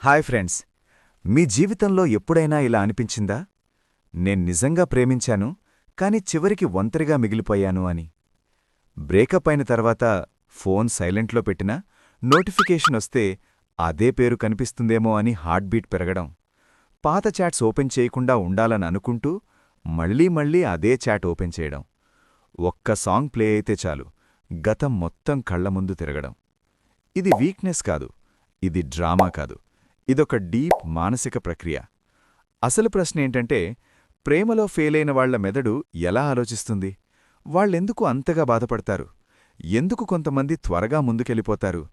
Hi friends, మీ జీవితంలో ఎప్పుడైనా ఇలా అనిపించిందా? నేను నిజంగా ప్రేమించాను, కాని చివరికి ఒంటరిగా మిగిలిపోయాను అని. బ్రేకప్ అయిన తర్వాత ఫోన్ సైలెంట్లో పెట్టినా నోటిఫికేషనొస్తే అదే పేరు కనిపిస్తుందేమో అని హార్ట్ బీట్ పెరగడం, పాత చాట్స్ ఓపెన్ చేయకుండా ఉండాలని అనుకుంటూ మళ్లీ మళ్లీ అదే చాట్ ఓపెన్ చేయడం, ఒక్క సాంగ్ ప్లే అయితే చాలు గతం మొత్తం కళ్ల ముందు తిరగడం. ఇది వీక్నెస్ కాదు, ఇది డ్రామా కాదు, ఇదొక డీప్ మానసిక ప్రక్రియ. అసలు ప్రశ్నేంటంటే, ప్రేమలో ఫెయిలైన వాళ్ల మెదడు ఎలా ఆలోచిస్తుంది? వాళ్ళెందుకు అంతగా బాధపడతారు? ఎందుకు కొంతమంది త్వరగా ముందుకెళ్ళిపోతారు?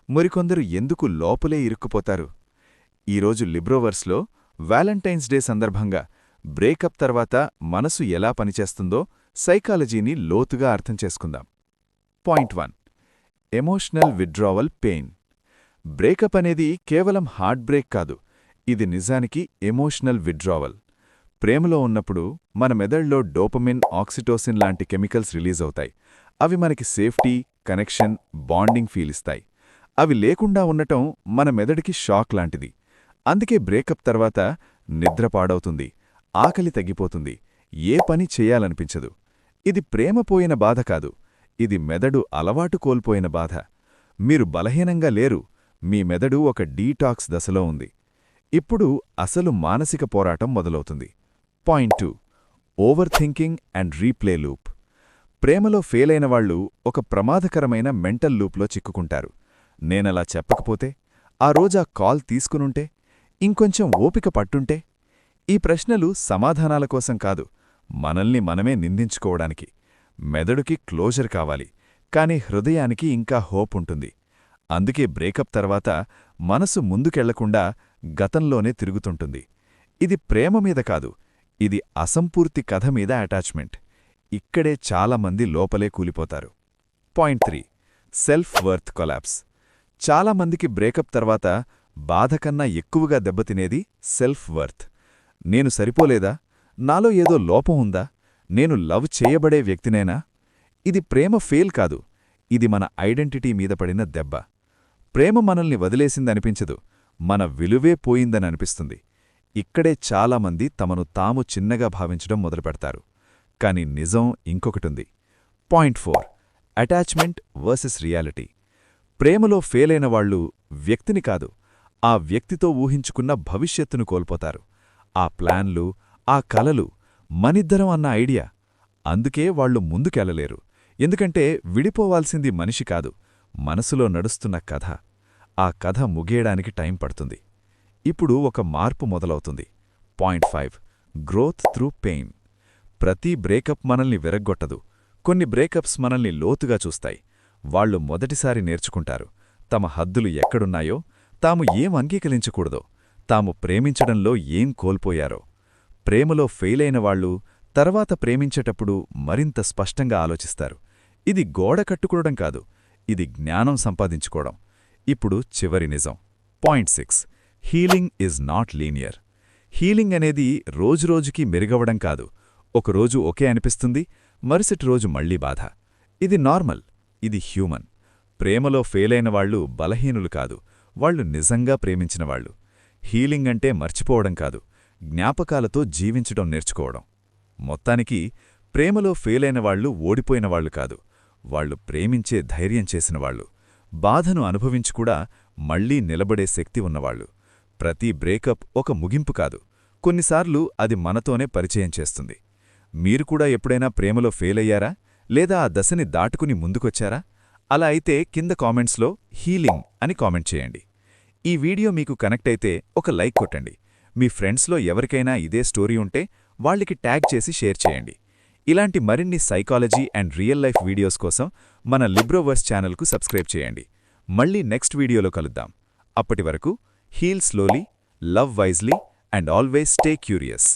మరికొందరు ఎందుకు లోపలే ఇరుక్కుపోతారు? ఈరోజు లిబ్రోవర్స్లో వ్యాలంటైన్స్ డే సందర్భంగా బ్రేకప్ తర్వాత మనసు ఎలా పనిచేస్తుందో సైకాలజీని లోతుగా అర్థం చేసుకుందాం. Point 1. Emotional withdrawal pain. Breakup అనేది కేవలం హార్ట్ బ్రేక్ కాదు, ఇది నిజానికి ఎమోషనల్ విత్డ్రావల్. ప్రేమలో ఉన్నప్పుడు మన మెదడులో డోపమిన్, ఆక్సిటోసిన్ లాంటి కెమికల్స్ రిలీజ్ అవుతాయి. అవి మనకి సేఫ్టీ, కనెక్షన్, బాండింగ్ ఫీలిస్తాయి. అవి లేకుండా ఉండటం మన మెదడుకి షాక్ లాంటిది. అందుకే బ్రేకప్ తర్వాత నిద్ర పాడవుతుంది, ఆకలి తగ్గిపోతుంది, ఏ పని చెయ్యాలనిపించదు. ఇది ప్రేమ పోయిన బాధ కాదు, ఇది మెదడు అలవాటు కోల్పోయిన బాధ. మీరు బలహీనంగా లేరు, మీ మెదడు ఒక డీటాక్స్ దశలో ఉంది. ఇప్పుడు అసలు మానసిక పోరాటం మొదలవుతుంది. Point 2. Overthinking and replay loop. ప్రేమలో ఫెయిలైన వాళ్లు ఒక ప్రమాదకరమైన మెంటల్ లూప్లో చిక్కుకుంటారు. నేనలా చెప్పకపోతే, ఆ రోజా కాల్ తీసుకునుంటే, ఇంకొంచెం ఓపిక పట్టుంటే. ఈ ప్రశ్నలు సమాధానాల కోసం కాదు, మనల్ని మనమే నిందించుకోవడానికి. మెదడుకి క్లోజర్ కావాలి, కాని హృదయానికి ఇంకా హోప్ ఉంటుంది. అందుకే బ్రేకప్ తర్వాత మనసు ముందుకెళ్లకుండా గతంలోనే తిరుగుతుంటుంది. ఇది ప్రేమ మీద కాదు, ఇది అసంపూర్తి కథ మీద అటాచ్మెంట్. ఇక్కడే చాలామంది లోపలే కూలిపోతారు. పాయింట్ 3. Self worth collapse. చాలామందికి బ్రేకప్ తర్వాత బాధకన్నా ఎక్కువగా దెబ్బతినేది సెల్ఫ్ వర్త్. నేను సరిపోలేదా? నాలో ఏదో లోపం ఉందా? నేను లవ్ చేయబడే వ్యక్తినేనా? ఇది ప్రేమ ఫెయిల్ కాదు, ఇది మన ఐడెంటిటీ మీద పడిన దెబ్బ. ప్రేమ మనల్ని వదిలేసిందనిపించదు, మన విలువే పోయిందననిపిస్తుంది. ఇక్కడే చాలామంది తమను తాము చిన్నగా భావించడం మొదలుపెడతారు. కాని నిజం ఇంకొకటుంది. పాయింట్ 4. Attachment versus reality. ప్రేమలో ఫెయిలైన వాళ్లు వ్యక్తిని కాదు, ఆ వ్యక్తితో ఊహించుకున్న భవిష్యత్తును కోల్పోతారు. ఆ ప్లాన్లు, ఆ కలలు, మనిద్దరం అన్న ఐడియా. అందుకే వాళ్లు ముందుకెళ్లలేరు. ఎందుకంటే విడిపోవాల్సింది మనిషి కాదు, మనసులో నడుస్తున్న కథ. ఆ కథ ముగియడానికి టైం పడుతుంది. ఇప్పుడు ఒక మార్పు మొదలవుతుంది. పాయింట్ 5. Growth through pain. ప్రతి బ్రేకప్ మనల్ని విరగ్గొట్టదు, కొన్ని బ్రేకప్స్ మనల్ని లోతుగా చూస్తాయి. వాళ్లు మొదటిసారి నేర్చుకుంటారు తమ హద్దులు ఎక్కడున్నాయో, తాము ఏం అంగీకరించకూడదో, తాము ప్రేమించడంలో ఏం కోల్పోయారో. ప్రేమలో ఫెయిలైన వాళ్లు తర్వాత ప్రేమించేటప్పుడు మరింత స్పష్టంగా ఆలోచిస్తారు. ఇది గోడ కట్టుకోవడం కాదు, ఇది జ్ఞానం సంపాదించుకోవడం. ఇప్పుడు చివరి నిజం. Point 6. Healing is not linear. Healing అనేది రోజురోజుకీ మెరుగవడం కాదు. ఒకరోజు ఒకే అనిపిస్తుంది, మరుసటి రోజు మళ్లీ బాధ. ఇది నార్మల్, ఇది హ్యూమన్. ప్రేమలో ఫెయిలైన వాళ్లు బలహీనులు కాదు, వాళ్లు నిజంగా ప్రేమించినవాళ్లు. హీలింగ్ అంటే మర్చిపోవడం కాదు, జ్ఞాపకాలతో జీవించడం నేర్చుకోవడం. మొత్తానికి ప్రేమలో ఫెయిలైన వాళ్లు ఓడిపోయినవాళ్లు కాదు, వాళ్లు ప్రేమించే ధైర్యం చేసినవాళ్లు, బాధను అనుభవించుకూడా మళ్లీ నిలబడే శక్తి ఉన్నవాళ్లు. ప్రతి బ్రేకప్ ఒక ముగింపు కాదు, కొన్నిసార్లు అది మనతోనే పరిచయం చేస్తుంది. మీరు కూడా ఎప్పుడైనా ప్రేమలో ఫెయిలయ్యారా? లేదా ఆ దశని దాటుకుని ముందుకొచ్చారా? అలా అయితే కింద కామెంట్స్లో హీలింగ్ అని కామెంట్ చేయండి. ఈ వీడియో మీకు కనెక్ట్ అయితే ఒక లైక్ కొట్టండి. మీ ఫ్రెండ్స్లో ఎవరికైనా ఇదే స్టోరీ ఉంటే వాళ్ళకి ట్యాగ్ చేసి షేర్ చేయండి. ఇలాంటి మరిన్ని psychology and real life videos కోసం మన లిబ్రోవర్స్ ఛానల్కు సబ్స్క్రైబ్ చేయండి. మళ్ళీ నెక్స్ట్ వీడియోలో కలుద్దాం. అప్పటి వరకు heal slowly, love wisely and always stay curious.